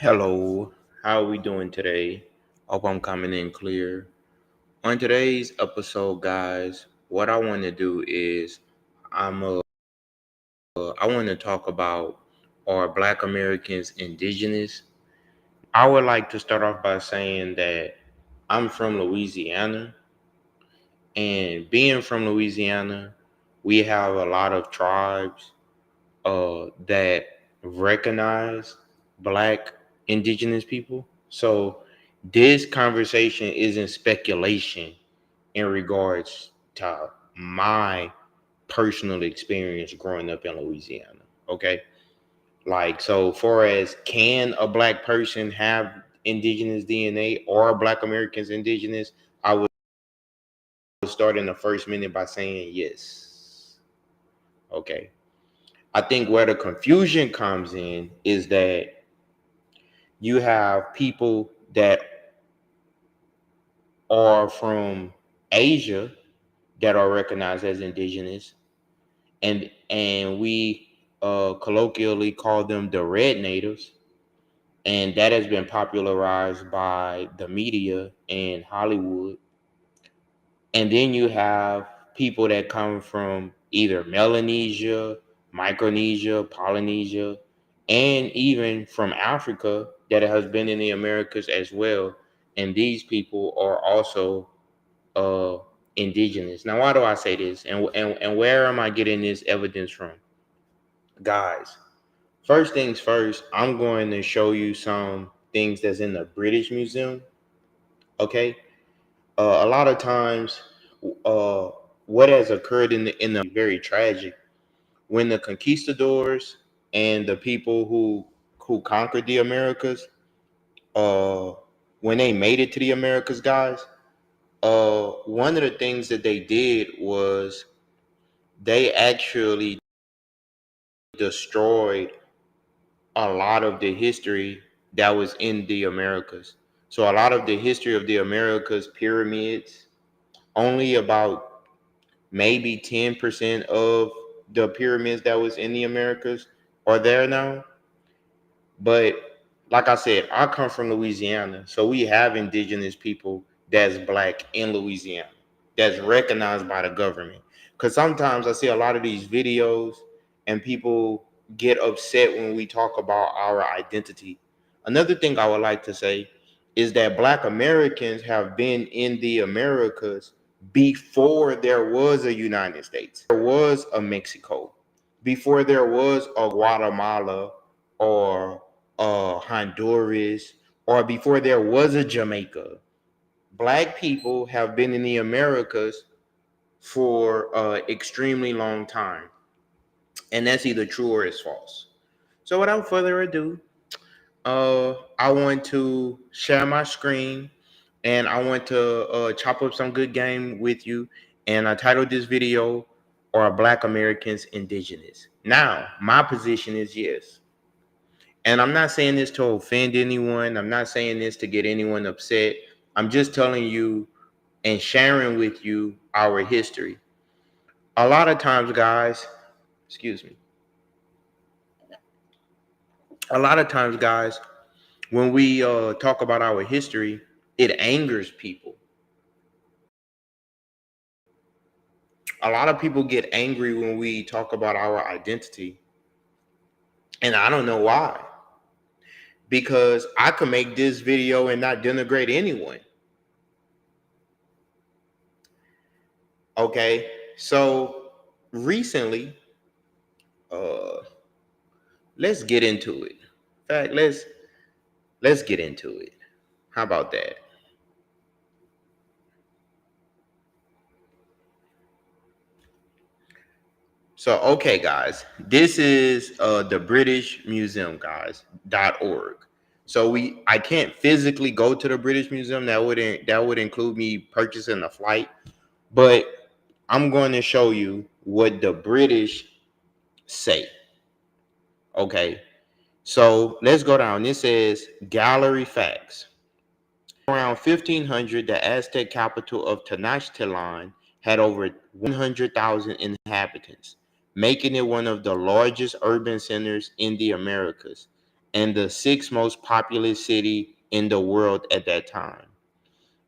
Hello, how are we doing today? Hope I'm coming in clear. On today's episode, guys, what I want to do is I'm I want to talk about are Black Americans Indigenous. I would like to start off by saying that I'm from Louisiana, and being from Louisiana, we have a lot of tribes that recognize Black Indigenous people. So this conversation isn't speculation in regards to my personal experience growing up in Louisiana. Okay. Like, so far as can a Black person have Indigenous DNA or Black Americans Indigenous, I would start in the first minute by saying yes. Okay. I think where the confusion comes in is that you have people that are from Asia that are recognized as indigenous, and we colloquially call them the red natives, and that has been popularized by the media and Hollywood. And then you have people that come from either Melanesia, Micronesia, Polynesia, and even from Africa that has been in the Americas as well. And these people are also uh, indigenous. Now, why do I say this? And where am I getting this evidence from? Guys, first things first, I'm going to show you some things that's in the British Museum. Okay. A lot of times, uh, what has occurred in the very tragic when the conquistadors and the people who conquered the Americas, uh, when they made it to the Americas, guys, one of the things that they did was they actually destroyed a lot of the history that was in the Americas. So a lot of the history of the Americas, pyramids, only about maybe 10% of the pyramids that was in the Americas are there now. But like I said, I come from Louisiana. So we have indigenous people that's Black in Louisiana, that's recognized by the government. Because sometimes I see a lot of these videos and people get upset when we talk about our identity. Another thing I would like to say is that Black Americans have been in the Americas before there was a United States. There was a Mexico, before there was a Guatemala or Honduras, or before there was a Jamaica. Black people have been in the Americas for extremely long time, and that's either true or it's false. So without further ado, I want to share my screen and I want to chop up some good game with you. And I titled this video, "Are Black Americans Indigenous?" Now, my position is yes. And I'm not saying this to offend anyone. I'm not saying this to get anyone upset. I'm just telling you and sharing with you our history. A lot of times, guys, excuse me, a lot of times, guys, when we talk about our history, it angers people. A lot of people get angry when we talk about our identity. And I don't know why. Because I could make this video and not denigrate anyone. Okay. So recently, uh, let's get into it. In fact, let's get into it. How about that? So, okay, guys, this is the British Museum, guys, .org. So I can't physically go to the British Museum. That would include me purchasing a flight, but I'm going to show you what the British say. Okay, so let's go down. This says gallery facts. Around 1500, the Aztec capital of Tenochtitlan had over 100,000 inhabitants, making it one of the largest urban centers in the Americas. and the sixth most populous city in the world at that time.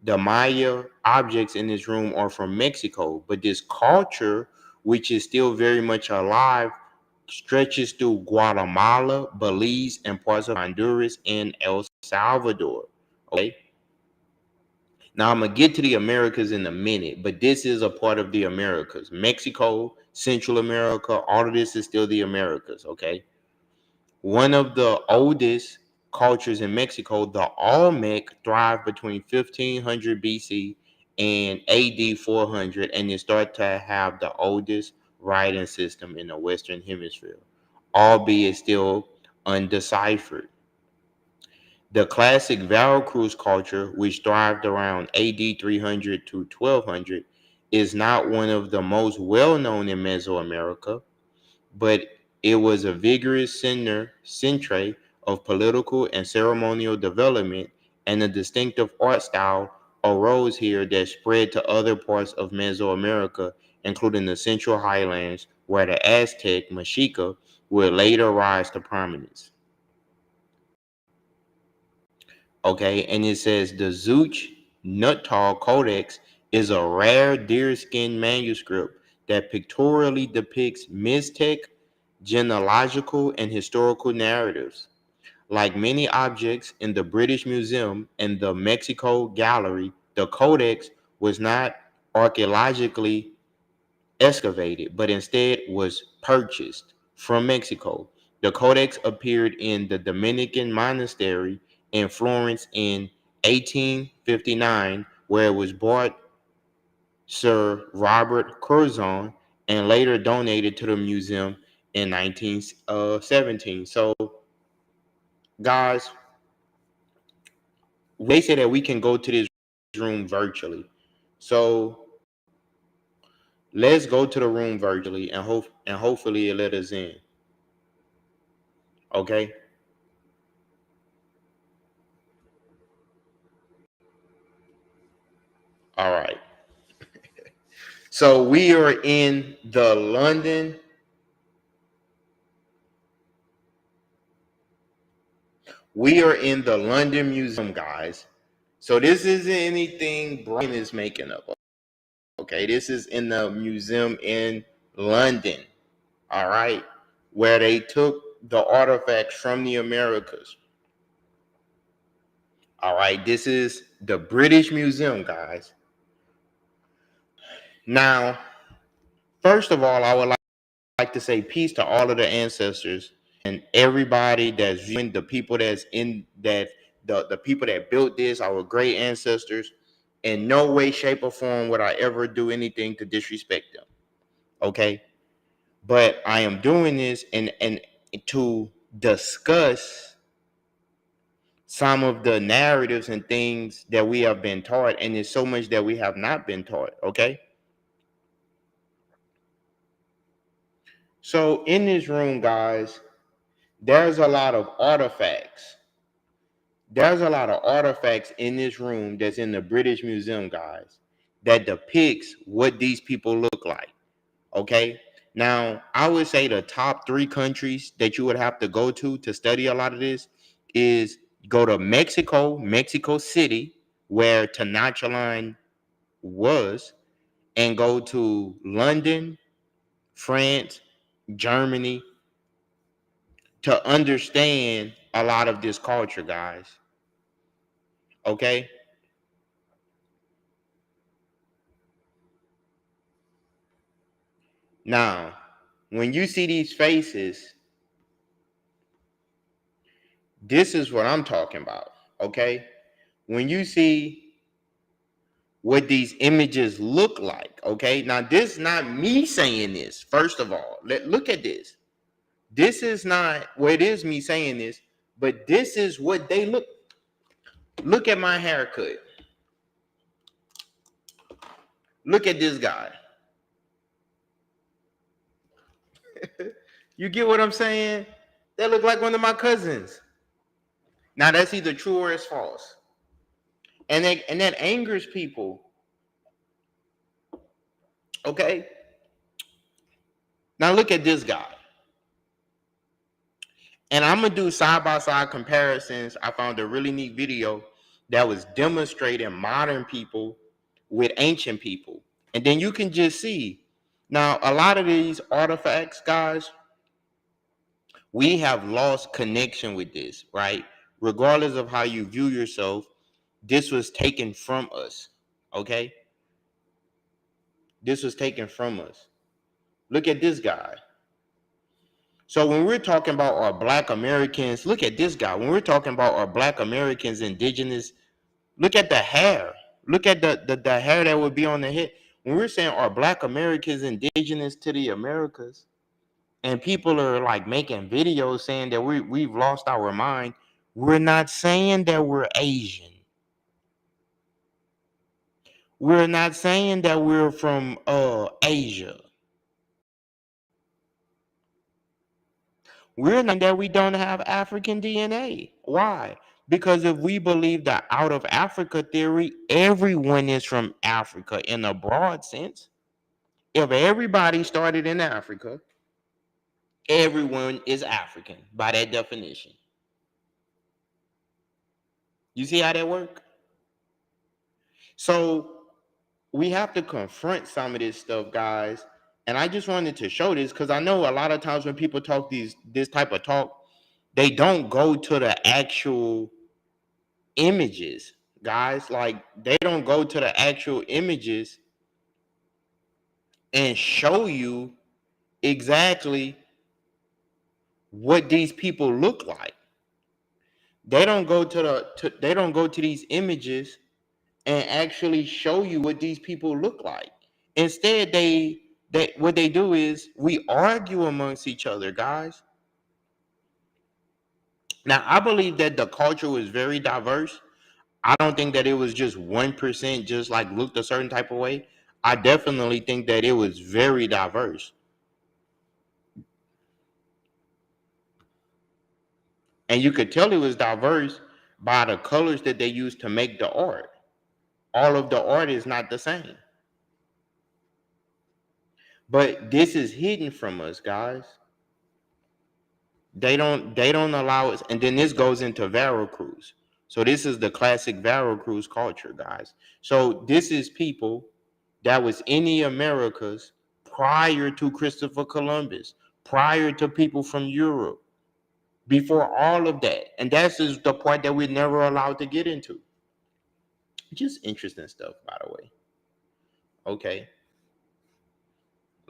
The Maya objects in this room are from Mexico, but this culture, which is still very much alive, stretches through Guatemala, Belize, and parts of Honduras and El Salvador. Okay. Now I'm gonna get to the Americas in a minute, but this is a part of the Americas. Mexico, Central America, all of this is still the Americas. Okay. One of the oldest cultures in Mexico, the Olmec, thrived between 1500 BC and AD 400, and they start to have the oldest writing system in the Western Hemisphere, albeit still undeciphered. The classic Veracruz culture, which thrived around AD 300 to 1200, is not one of the most well-known in Mesoamerica, but it was a vigorous centre of political and ceremonial development, and a distinctive art style arose here that spread to other parts of Mesoamerica, including the Central Highlands, where the Aztec Mexica would later rise to prominence. Okay, and it says the Zooch Nuttall Codex is a rare deerskin manuscript that pictorially depicts Mixtec genealogical and historical narratives. Like many objects in the British Museum and the Mexico Gallery, the codex was not archaeologically excavated, but instead was purchased from Mexico. The codex appeared in the Dominican monastery in Florence in 1859, where it was bought Sir Robert Curzon and later donated to the museum in 1917. So, guys, they say that we can go to this room virtually. So let's go to the room virtually and hopefully it let us in. Okay. All right. So we are in the London. We are in the London Museum, guys. So this isn't anything Brian is making up. Okay, this is in the museum in London. All right, where they took the artifacts from the Americas. All right, this is the British Museum, guys. Now, first of all, I would like to say peace to all of the ancestors and everybody that's viewing, the people that's in that, the people that built this, our great ancestors. In no way, shape, or form would I ever do anything to disrespect them. Okay, but I am doing this and to discuss some of the narratives and things that we have been taught, and there's so much that we have not been taught. Okay, so in this room, guys, there's a lot of artifacts. There's a lot of artifacts in this room that's in the British Museum, guys, that depicts what these people look like. Okay, now I would say the top three countries that you would have to go to study a lot of this is go to Mexico, Mexico City, where Tenochtitlan was, and go to London, France, Germany to understand a lot of this culture, guys. Okay? Now, when you see these faces, this is what I'm talking about. Okay? When you see what these images look like, okay? Now, this is not me saying this, first of all. Look at this. This is not, well, it is me saying this, but this is what they look. Look at my haircut. Look at this guy. You get what I'm saying? They look like one of my cousins. Now that's either true or it's false. And that angers people. Okay? Now look at this guy. And I'm gonna do side-by-side comparisons. I found a really neat video that was demonstrating modern people with ancient people. And then you can just see. Now, a lot of these artifacts, guys, we have lost connection with this, right? Regardless of how you view yourself, this was taken from us, okay? This was taken from us. Look at this guy. So when we're talking about our Black Americans, look at this guy. When we're talking about our Black Americans indigenous, look at the hair. Look at the hair that would be on the head. When we're saying our Black Americans indigenous to the Americas, and people are like making videos saying that we've lost our mind, we're not saying that we're Asian. We're not saying that we're from Asia. We're not that we don't have African DNA. Why? Because if we believe the out of Africa theory, everyone is from Africa in a broad sense. If everybody started in Africa, everyone is African by that definition. You see how that works? So we have to confront some of this stuff, guys. And I just wanted to show this because I know a lot of times when people talk this type of talk, they don't go to the actual images, guys. Like they don't go to the actual images and show you exactly what these people look like. They don't go they don't go to these images and actually show you what these people look like. Instead, they what they do is we argue amongst each other, guys. Now, I believe that the culture was very diverse. I don't think that it was just 1% just like looked a certain type of way. I definitely think that it was very diverse. And you could tell it was diverse by the colors that they used to make the art. All of the art is not the same. But this is hidden from us, guys. They don't allow us. And then this goes into Veracruz. So this is the classic Veracruz culture, guys. So this is people that was in the Americas prior to Christopher Columbus, prior to people from Europe, before all of that. And that's just the part that we're never allowed to get into. Just interesting stuff, by the way. Okay.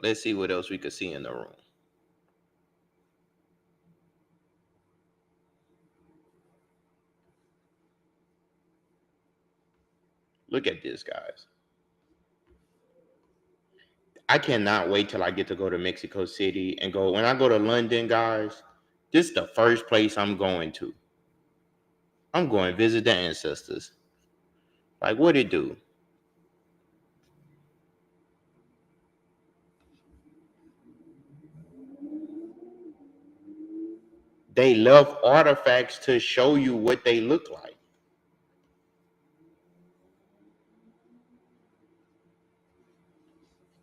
Let's see what else we could see in the room. Look at this, guys. I cannot wait till I get to go to Mexico City and go. When I go to London, guys, this is the first place I'm going to. I'm going to visit the ancestors. Like, what it do? They love artifacts to show you what they look like.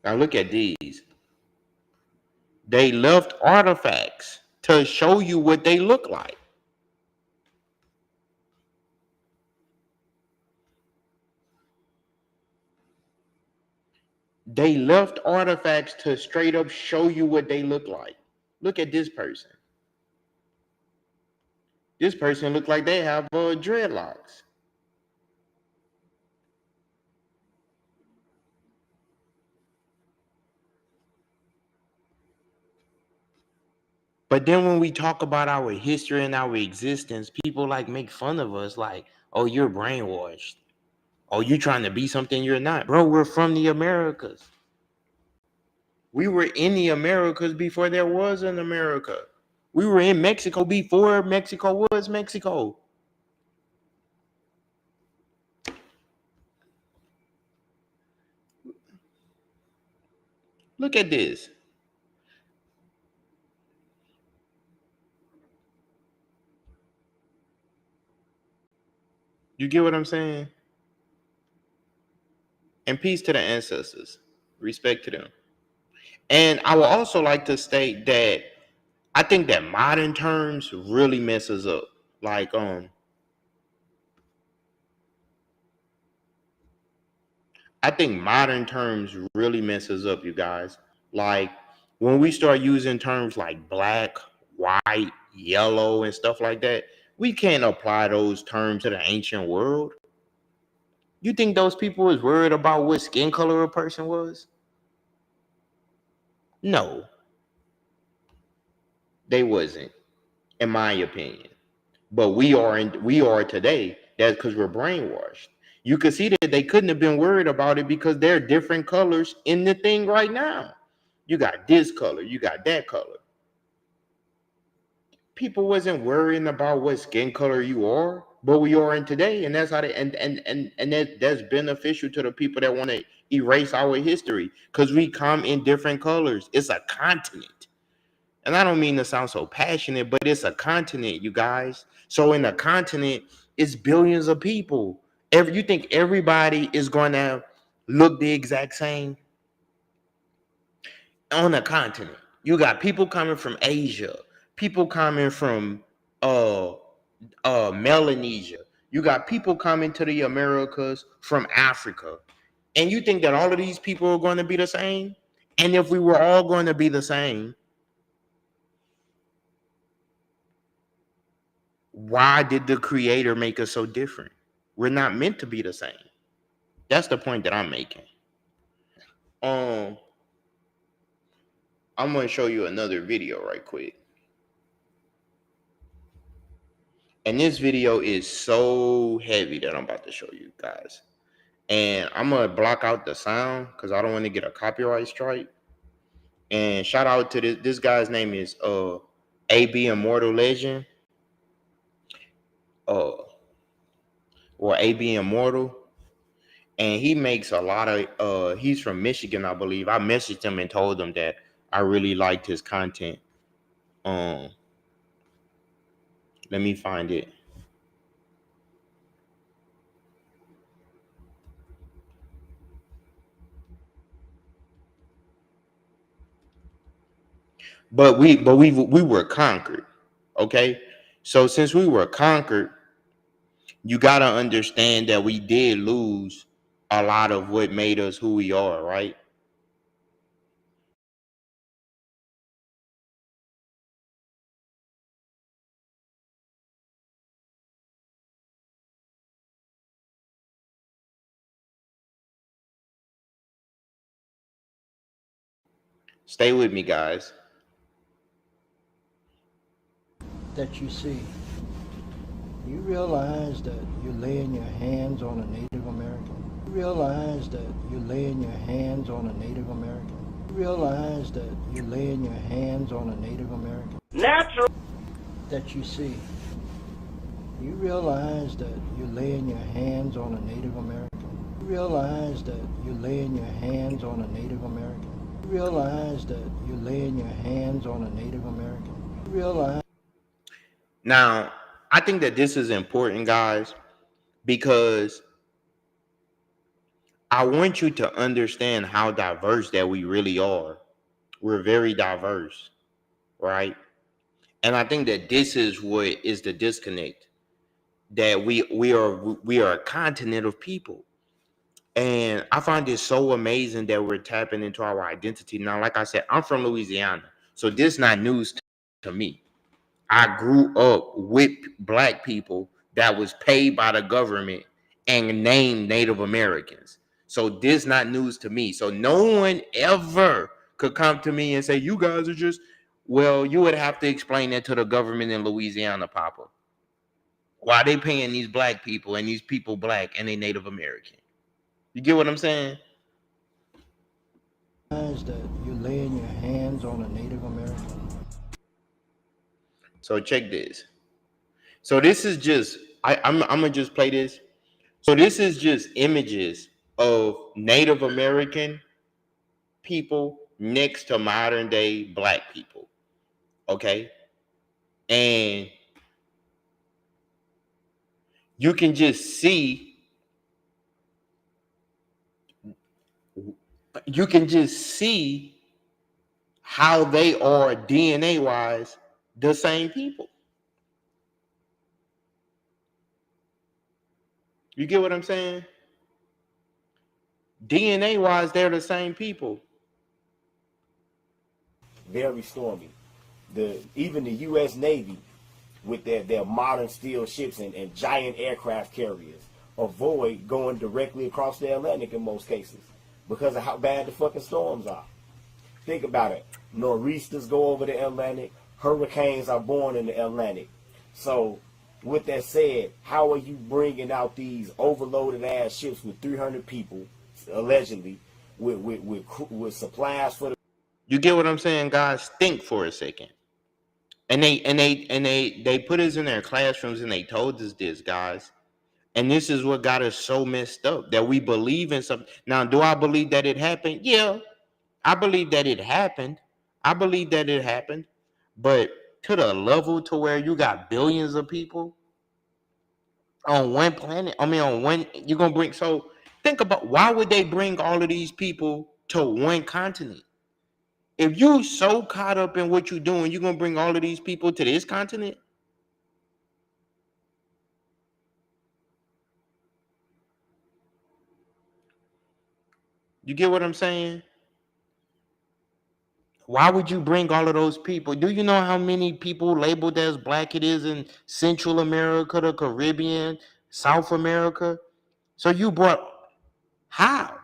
Now look at these. They left artifacts to show you what they look like. They left artifacts to straight up show you what they look like. Look at this person. This person look like they have dreadlocks. But then when we talk about our history and our existence, people like make fun of us like, oh, you're brainwashed. Oh, you trying to be something you're not. Bro, we're from the Americas. We were in the Americas before there was an America. We were in Mexico before Mexico was Mexico. Look at this. You get what I'm saying? And peace to the ancestors. Respect to them. And I would also like to state that I think that modern terms really messes up. Like I think modern terms really messes up, you guys. Like when we start using terms like black, white, yellow, and stuff like that, we can't apply those terms to the ancient world. You think those people was worried about what skin color a person was? No, they wasn't, in my opinion. But we are today. That's because we're brainwashed. You could see that they couldn't have been worried about it because there are different colors in the thing right now. You got this color, you got that color. People wasn't worrying about what skin color you are, but we are in today, and that's how they and that's beneficial to the people that want to erase our history because we come in different colors. It's a continent. And I don't mean to sound so passionate, but it's a continent, you guys. So in a continent, it's billions of people. You think everybody is going to look the exact same on a continent? You got people coming from Asia, people coming from uh Melanesia. You got people coming to the Americas from Africa. And you think that all of these people are going to be the same? And if we were all going to be the same, why did the creator make us so different? We're not meant to be the same. That's the point that I'm making. Um, I'm gonna show you another video right quick. And this video is so heavy that I'm about to show you guys. And I'm gonna block out the sound because I don't want to get a copyright strike. And shout out to this guy's name is AB Immortal Legend. Or AB Immortal. And he makes a lot of he's from Michigan, I believe. I messaged him and told him that I really liked his content. um Let me find it. We were conquered. Okay, so since we were conquered, you got to understand that we did lose a lot of what made us who we are, right? Stay with me, guys. That you see. You realize that you're laying your hands on a Native American. You realize that you're laying your hands on a Native American. You realize that you're laying your hands on a Native American. Natural. That you see. You realize that you're laying your hands on a Native American. You realize that you're laying your hands on a Native American. You realize that you're laying your hands on a Native American. You realize. Now, I think that this is important, guys, because I want you to understand how diverse that we really are. We're very diverse, right? And I think that this is what is the disconnect, that we are a continent of people. And I find it so amazing that we're tapping into our identity. Now, like I said, I'm from Louisiana, so this is not news to me. I grew up with black people that was paid by the government and named Native Americans. So this not news to me. So no one ever could come to me and say, you guys are just, well, you would have to explain that to the government in Louisiana, Papa. Why they paying these black people and these people black and they Native American? You get what I'm saying? That you're laying your hands on a Native American. So check this. So this is just I'm gonna just play this. So this is just images of Native American people next to modern day black people. Okay. And you can just see you can just see how they are DNA wise the same people. You get what I'm saying? DNA wise, they're the same people. Very stormy. Even the U.S. Navy, with their modern steel ships and giant aircraft carriers, avoid going directly across the Atlantic in most cases because of how bad the fucking storms are. Think about it. Nor'easters go over the Atlantic. Hurricanes are born in the Atlantic. So, with that said, how are you bringing out these overloaded ass ships with 300 people, allegedly, with supplies for the... You get what I'm saying, guys? Think for a second. And they put us in their classrooms and they told us this, guys. And this is what got us so messed up, that we believe in something. Now, do I believe that it happened? Yeah, I believe that it happened. I believe that it happened. But to the level to where you got billions of people on one planet, on one, you're going to bring, so think about, why would they bring all of these people to one continent? If you so caught up in what you're doing, you're going to bring all of these people to this continent? You get what I'm saying? Why would you bring all of those people? Do you know how many people labeled as black it is in Central America, the Caribbean, South America? So you brought, how?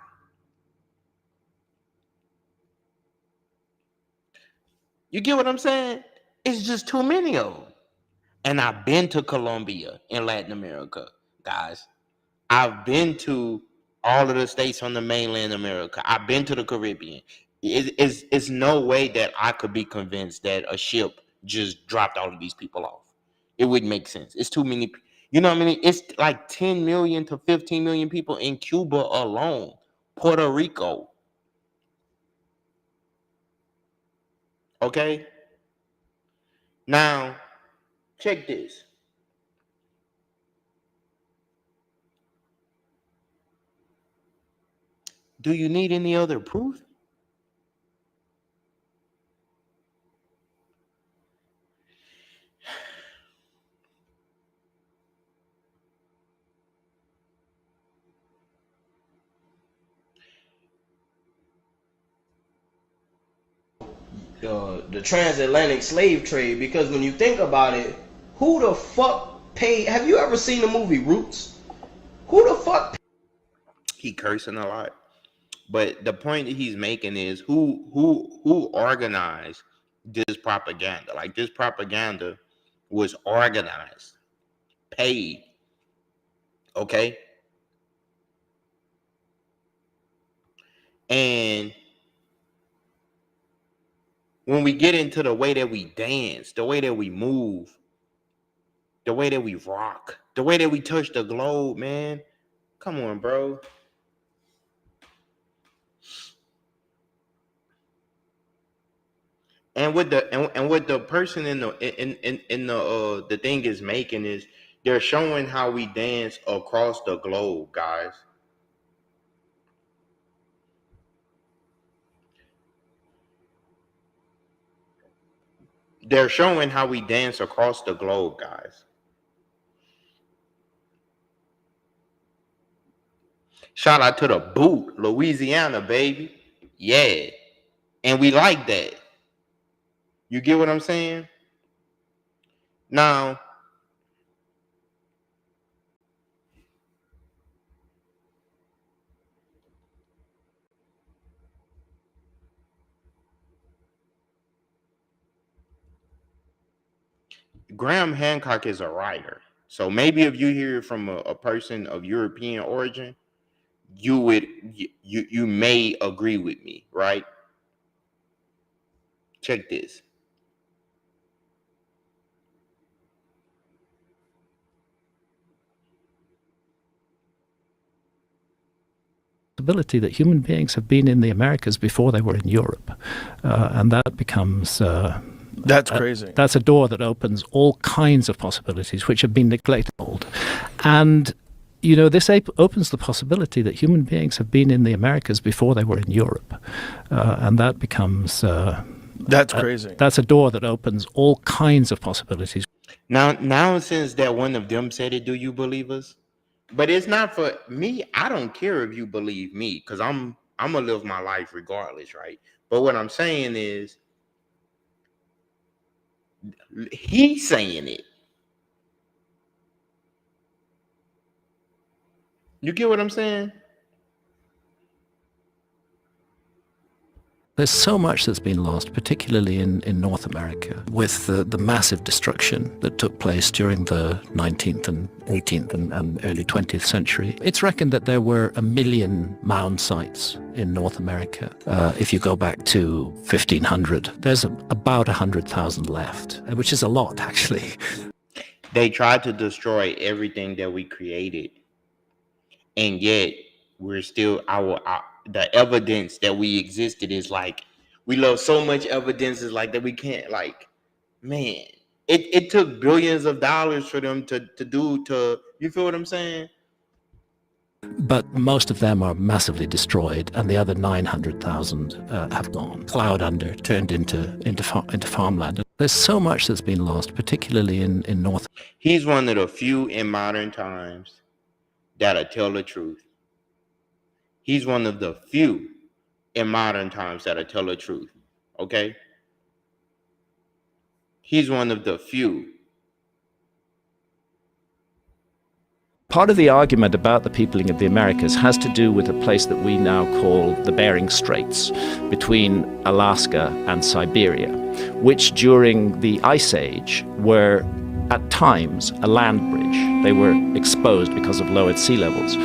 You get what I'm saying? It's just too many of them. And I've been to Colombia in Latin America, guys. I've been to all of the states on the mainland America. I've been to the Caribbean. It's no way that I could be convinced that a ship just dropped all of these people off. It wouldn't make sense. It's too many. You know what I mean? It's like 10 million to 15 million people in Cuba alone, Puerto Rico. Okay? Now, check this. Do you need any other proof? The transatlantic slave trade, because when you think about it, who the fuck paid? Have you ever seen the movie Roots? Who the fuck? He cursing a lot, but the point that he's making is who organized this propaganda? Like, this propaganda was organized, paid. Okay, and when we get into the way that we dance, the way that we move, the way that we rock, the way that we touch the globe, man, come on, bro. And what the person in the thing is making is, they're showing how we dance across the globe, guys. They're showing how we dance across the globe, guys. Shout out to the boot, Louisiana, baby. Yeah. And we like that. You get what I'm saying? Now, Graham Hancock is a writer. So maybe if you hear from a person of European origin, you may agree with me, right? Check this. Possibility that human beings have been in the Americas before they were in Europe, and that becomes that's crazy. That's a door that opens all kinds of possibilities which have been neglected. And this opens the possibility that human beings have been in the Americas before they were in Europe, and that becomes That's crazy. That's a door that opens all kinds of possibilities. Now, since that one of them said it, do you believe us? But it's not for me. I don't care if you believe me, because I'm gonna live my life regardless, right? But what I'm saying is, he's saying it. You get what I'm saying? There's so much that's been lost, particularly in North America, with the massive destruction that took place during the 19th and 18th and early 20th century. It's reckoned that there were 1 million mound sites in North America. If you go back to 1500, there's about 100,000 left, which is a lot, actually. They tried to destroy everything that we created, and yet we're still the evidence that we existed is like, we love so much evidence is like that we can't, like, man, it took billions of dollars for them to you feel what I'm saying? But most of them are massively destroyed, and the other 900,000 have gone plowed under, turned into farmland. There's so much that's been lost, particularly in North. He's one of the few in modern times that'll tell the truth. He's one of the few in modern times that'll tell the truth. Okay? He's one of the few. Part of the argument about the peopling of the Americas has to do with a place that we now call the Bering Straits, between Alaska and Siberia, which during the Ice Age were at times a land bridge. They were exposed because of lowered sea levels.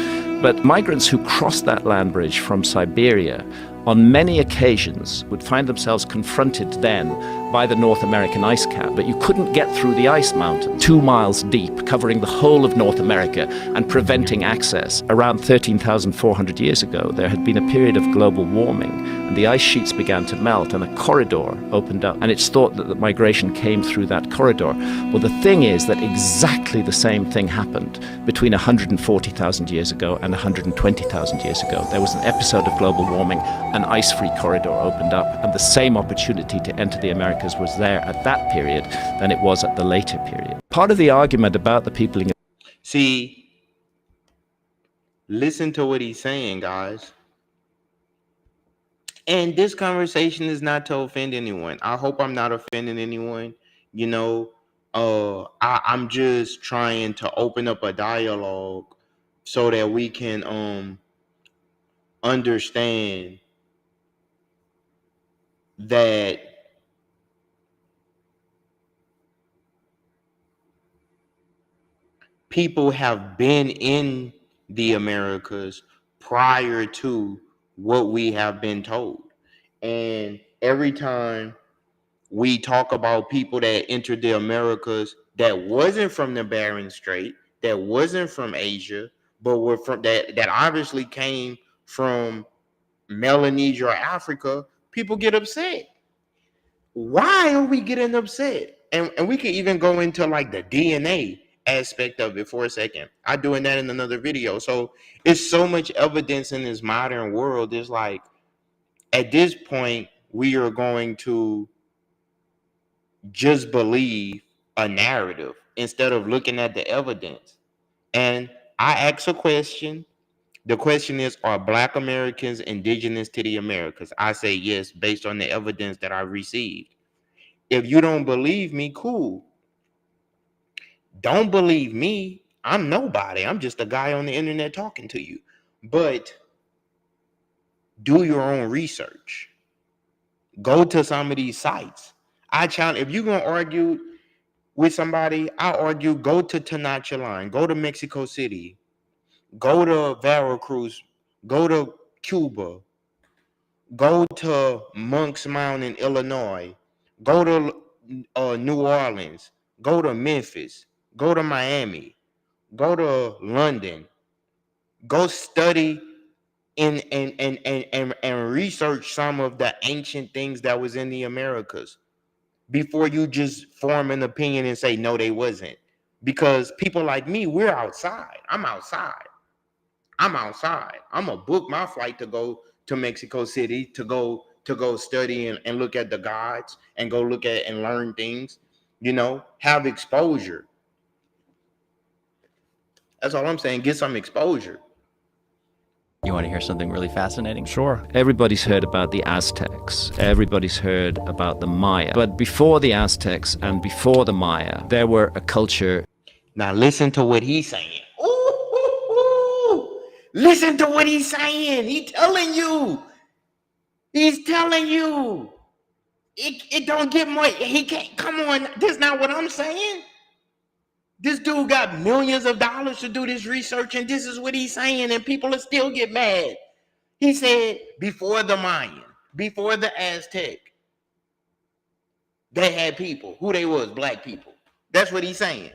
But migrants who crossed that land bridge from Siberia on many occasions would find themselves confronted then by the North American ice cap. But you couldn't get through the ice mountain, 2 miles deep, covering the whole of North America and preventing access. Around 13,400 years ago, there had been a period of global warming, and the ice sheets began to melt, and a corridor opened up, and it's thought that the migration came through that corridor. Well, the thing is that exactly the same thing happened between 140,000 years ago and 120,000 years ago. There was an episode of global warming, an ice-free corridor opened up, and the same opportunity to enter the Americas was there at that period than it was at the later period. Part of the argument about the peopling... See, listen to what he's saying, guys. And this conversation is not to offend anyone. I hope I'm not offending anyone. You know, I'm just trying to open up a dialogue so that we can understand that people have been in the Americas prior to what we have been told. And every time we talk about people that entered the Americas that wasn't from the Bering Strait, that wasn't from Asia, but were from that obviously came from Melanesia or Africa, people get upset. Why are we getting upset? And we can even go into like the DNA aspect of it for a second. I'm doing that in another video. So it's so much evidence in this modern world. It's like, at this point, we are going to just believe a narrative instead of looking at the evidence. And I ask a question. The question is, are Black Americans indigenous to the Americas? I say yes, based on the evidence that I received. If you don't believe me, cool. Don't believe me. I'm nobody. I'm just a guy on the internet talking to you. But do your own research. Go to some of these sites. I challenge, if you're going to argue with somebody, I argue, go to Tenochtitlan, go to Mexico City, go to Veracruz, go to Cuba, go to Monk's Mountain, Illinois, go to New Orleans, go to Memphis, go to Miami, go to London, go study and research some of the ancient things that was in the Americas before you just form an opinion and say, no, they wasn't. Because people like me, we're outside. I'm outside. I'm going to book my flight to go to Mexico City, to go go study and look at the gods and go look at and learn things, have exposure. That's all I'm saying. Get some exposure. You want to hear something really fascinating? Sure. Everybody's heard about the Aztecs. Everybody's heard about the Maya. But before the Aztecs and before the Maya, there were a culture. Now listen to what he's saying. Ooh. Listen to what he's saying. He's telling you. It don't get more. He can't. Come on. This is not what I'm saying. This dude got millions of dollars to do this research, and this is what he's saying, and people will still get mad. He said, before the Mayan, before the Aztec, they had people. Who they was? Black people. That's what he's saying.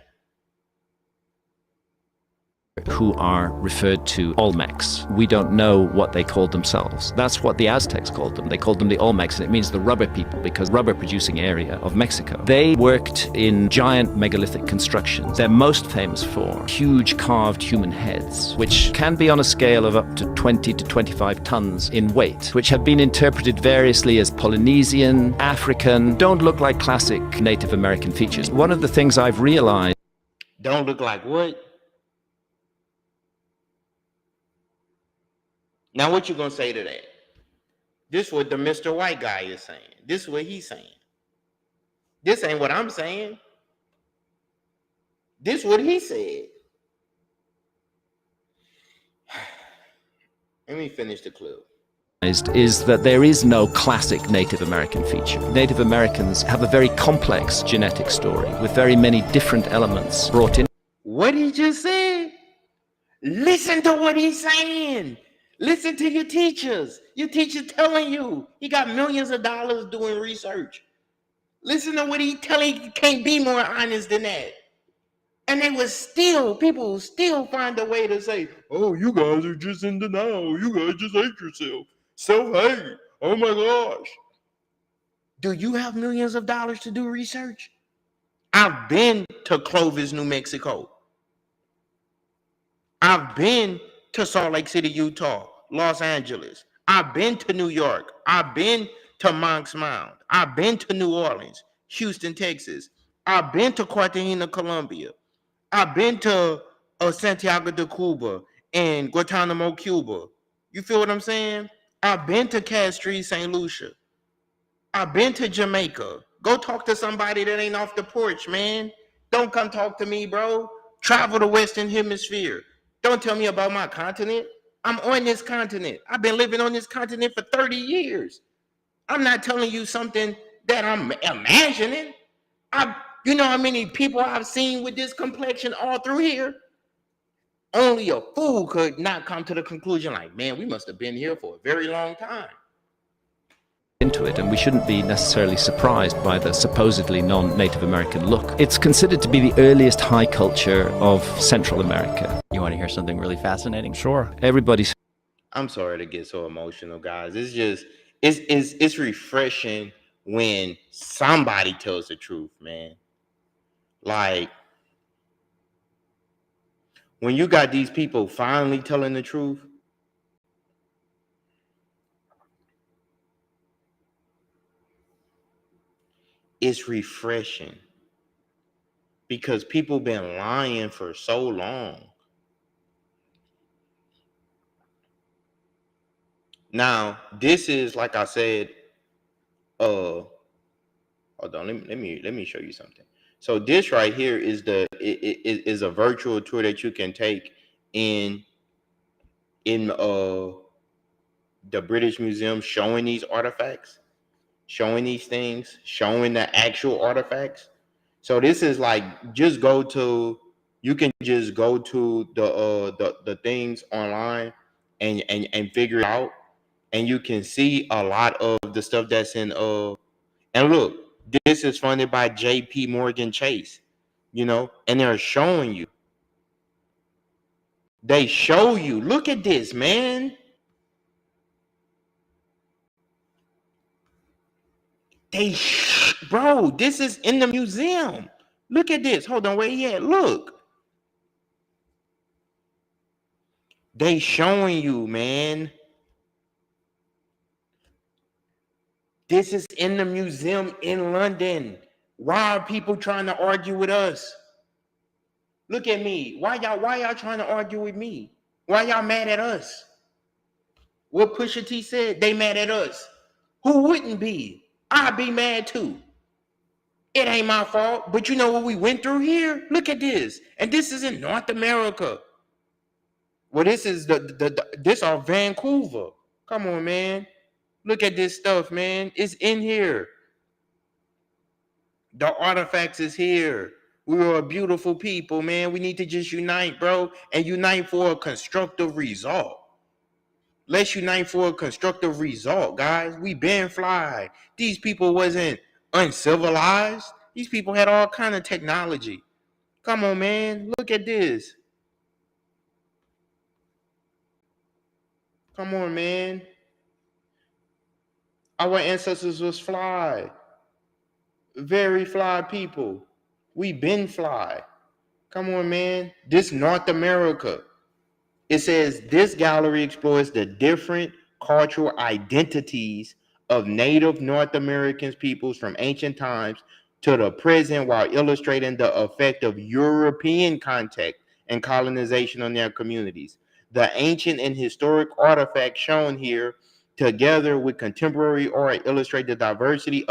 Who are referred to Olmecs. We don't know what they called themselves. That's what the Aztecs called them. They called them the Olmecs, and it means the rubber people because rubber producing area of Mexico. They worked in giant megalithic constructions. They're most famous for huge carved human heads, which can be on a scale of up to 20 to 25 tons in weight, which have been interpreted variously as Polynesian, African, don't look like classic Native American features. One of the things I've realized. Don't look like what? Now, what you gonna say to that? This is what the Mr. White guy is saying. This is what he's saying. This ain't what I'm saying. This is what he said. Let me finish the clip. Is that there is no classic Native American feature. Native Americans have a very complex genetic story with very many different elements brought in. What he just said? Listen to what he's saying. Listen to your teachers. Your teacher telling you he got millions of dollars doing research. Listen to what he telling you. Can't be more honest than that. And people will still find a way to say, oh, you guys are just in denial. You guys just hate yourself. Self-hate. Oh my gosh. Do you have millions of dollars to do research? I've been to Clovis, New Mexico. I've been to Salt Lake City, Utah, Los Angeles. I've been to New York. I've been to Monk's Mound. I've been to New Orleans, Houston, Texas. I've been to Cartagena, Colombia. I've been to Santiago de Cuba and Guantanamo, Cuba. You feel what I'm saying? I've been to Castries, St. Lucia. I've been to Jamaica. Go talk to somebody that ain't off the porch, man. Don't come talk to me, bro. Travel the Western Hemisphere. Don't tell me about my continent. I'm on this continent. I've been living on this continent for 30 years. I'm not telling you something that I'm imagining. You know how many people I've seen with this complexion all through here? Only a fool could not come to the conclusion like, man, we must have been here for a very long time. Into it, and we shouldn't be necessarily surprised by the supposedly non-Native American look. It's considered to be the earliest high culture of Central America. You want to hear something really fascinating? Sure. I'm sorry to get so emotional, guys. It's just it's refreshing when somebody tells the truth, man. Like when you got these people finally telling the truth. It's refreshing because people been lying for so long. Now, this is like I said, hold on, let me show you something. So this right here is is a virtual tour that you can take in the British Museum, showing these artifacts, showing these things, showing the actual artifacts. So this is like you can just go to the things online and figure it out, and you can see a lot of the stuff that's in and look, this is funded by JP Morgan Chase, and they're showing you. They show you. Look at this, man. Bro, this is in the museum. Look at this. Hold on, where he at? Look. They showing you, man. This is in the museum in London. Why are people trying to argue with us? Look at me. Why y'all trying to argue with me? Why y'all mad at us? What Pusha T said, they mad at us. Who wouldn't be? I'd be mad too. It ain't my fault, but you know what we went through here? Look at this. And this is in North America. Well, this is this are Vancouver. Come on, man. Look at this stuff, man. It's in here. The artifacts is here. We are a beautiful people, man. We need to just unite, bro, and unite for a constructive result. Let's unite for a constructive result, guys. We been fly. These people wasn't uncivilized. These people had all kind of technology. Come on, man. Look at this. Come on, man. Our ancestors was fly. Very fly people. We been fly. Come on, man. This North America. It says this gallery explores the different cultural identities of Native North American peoples from ancient times to the present while illustrating the effect of European contact and colonization on their communities. The ancient and historic artifacts shown here together with contemporary art illustrate the diversity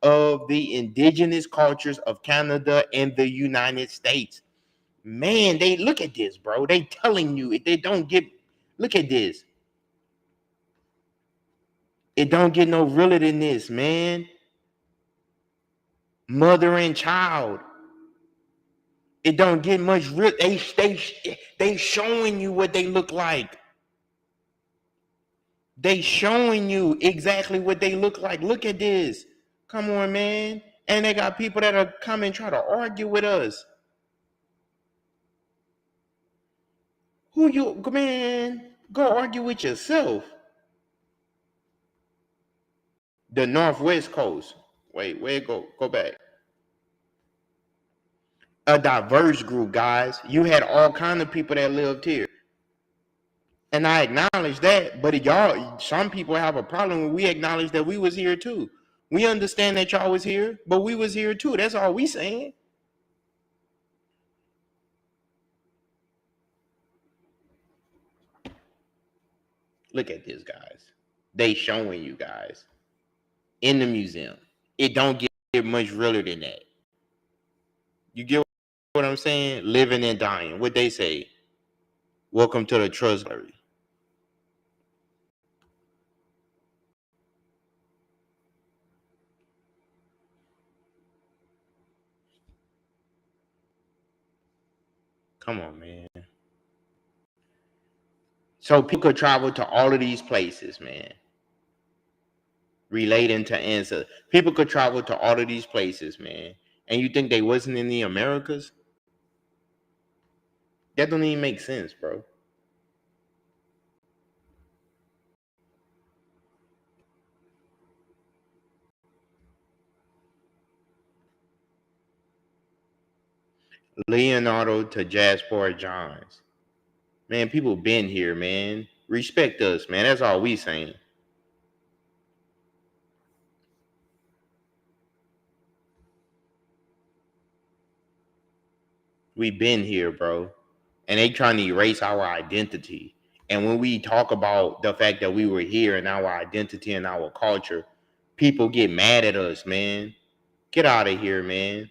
of the indigenous cultures of Canada and the United States. Man, they look at this, bro. They telling you if they don't get, look at this. It don't get no realer than this, man. Mother and child. It don't get much real. They showing you what they look like. They showing you exactly what they look like. Look at this. Come on, man. And they got people that are come and try to argue with us. Who you, man? Go argue with yourself. The Northwest Coast. Wait, where it go? Go back. A diverse group, guys. You had all kind of people that lived here. And I acknowledge that, but y'all, some people have a problem when we acknowledge that we was here too. We understand that y'all was here, but we was here too. That's all we saying. Look at this, guys. They showing you guys in the museum. It don't get much realer than that. You get what I'm saying? Living and dying. What they say. Welcome to the Trust Gallery. Come on, man. So people could travel to all of these places, man. Relating to ancestors. People could travel to all of these places, man. And you think they wasn't in the Americas? That don't even make sense, bro. Leonardo to Jasper Johns. Man, people been here, man. Respect us, man. That's all we saying. We been here, bro. And they trying to erase our identity. And when we talk about the fact that we were here and our identity and our culture, people get mad at us, man. Get out of here, man.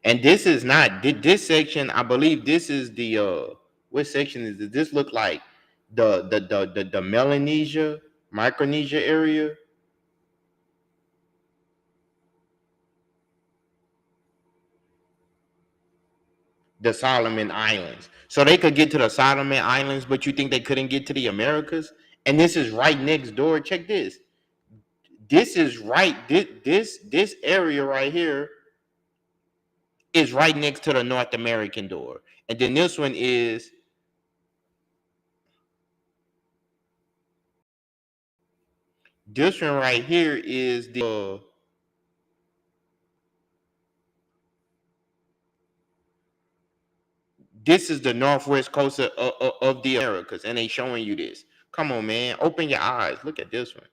And this is not this section. I believe this is the what section is this? This look like the Melanesia, Micronesia area. The Solomon Islands. So they could get to the Solomon Islands, but you think they couldn't get to the Americas? And this is right next door. Check this. This is right. This area right here is right next to the North American door. And then this one is this one right here is the this is the northwest coast of the Americas, and they showing you this. Come on, man. Open your eyes. Look at this one.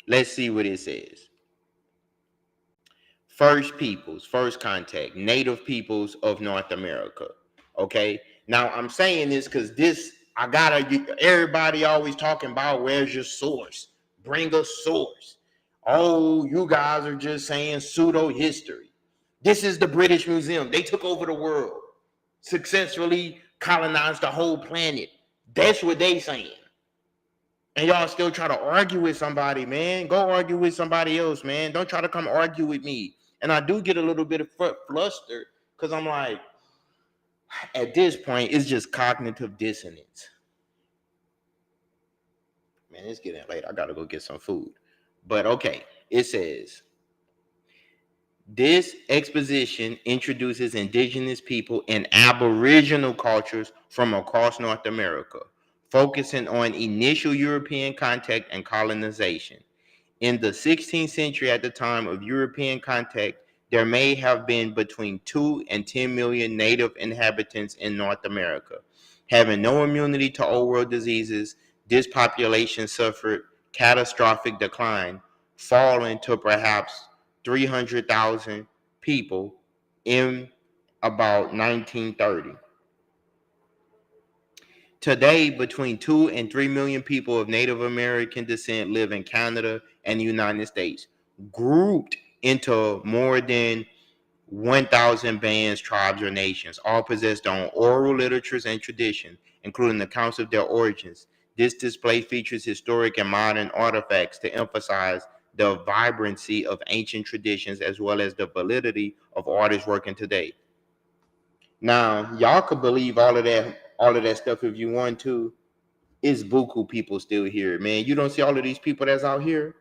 Let's see what it says. First peoples, first contact, native peoples of North America. Okay. Now I'm saying this because everybody always talking about where's your source? Bring a source. Oh, you guys are just saying pseudo history. This is the British Museum. They took over the world, successfully colonized the whole planet. That's what they saying. And y'all still try to argue with somebody, man. Go argue with somebody else, man. Don't try to come argue with me. And I do get a little bit of flustered because I'm like, at this point, it's just cognitive dissonance. Man, it's getting late. I got to go get some food. But okay, it says, this exposition introduces indigenous people and aboriginal cultures from across North America, focusing on initial European contact and colonization. In the 16th century, at the time of European contact, there may have been between 2 and 10 million native inhabitants in North America. Having no immunity to old world diseases, this population suffered catastrophic decline, falling to perhaps 300,000 people in about 1930. Today, between 2 and 3 million people of Native American descent live in Canada and the United States, grouped into more than 1,000 bands, tribes, or nations, all possess their own oral literatures and tradition, including accounts of their origins. This display features historic and modern artifacts to emphasize the vibrancy of ancient traditions as well as the validity of artists working today. Now, y'all could believe all of that stuff if you want to. It's buku people still here, man. You don't see all of these people that's out here.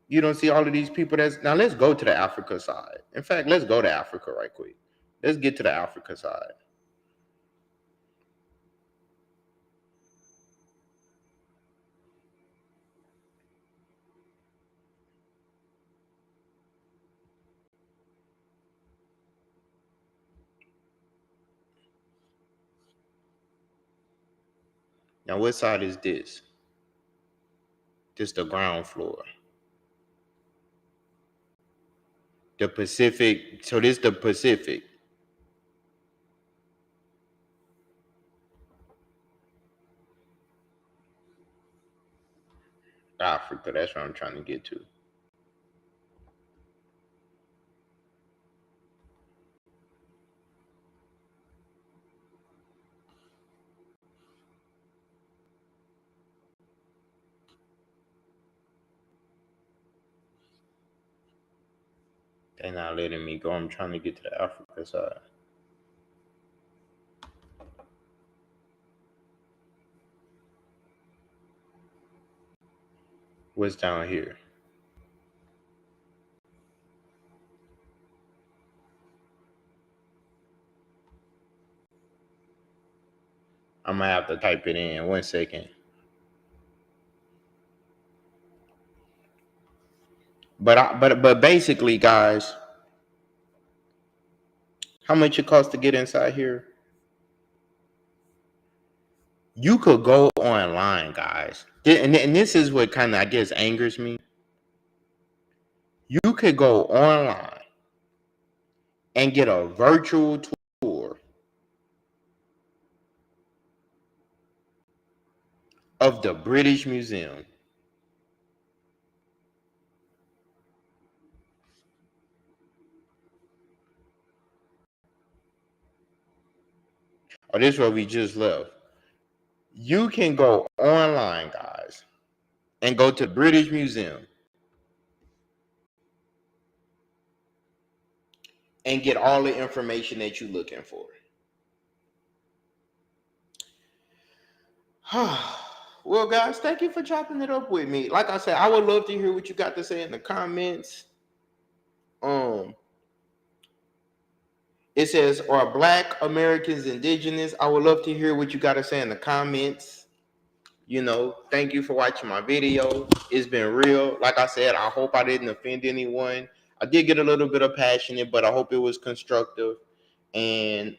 You don't see all of these people that's now. Let's go to the Africa side. In fact, let's go to Africa right quick. Let's get to the Africa side. Now, what side is this? This the ground floor. The Pacific. So this the Pacific. Africa. That's what I'm trying to get to. They're not letting me go. I'm trying to get to the Africa side. What's down here? I'm gonna have to type it in. 1 second. But basically, guys, how much it costs to get inside here? You could go online, guys. And this is what kind of, I guess, angers me. You could go online and get a virtual tour of the British Museum. Oh, this is where we just left. You can go online, guys, and go to British Museum and get all the information that you're looking for. Well, guys, thank you for chopping it up with me. Like I said, I would love to hear what you got to say in the comments. It says, are Black Americans Indigenous? I would love to hear what you got to say in the comments. Thank you for watching my video. It's been real. Like I said, I hope I didn't offend anyone. I did get a little bit of passionate, but I hope it was constructive. And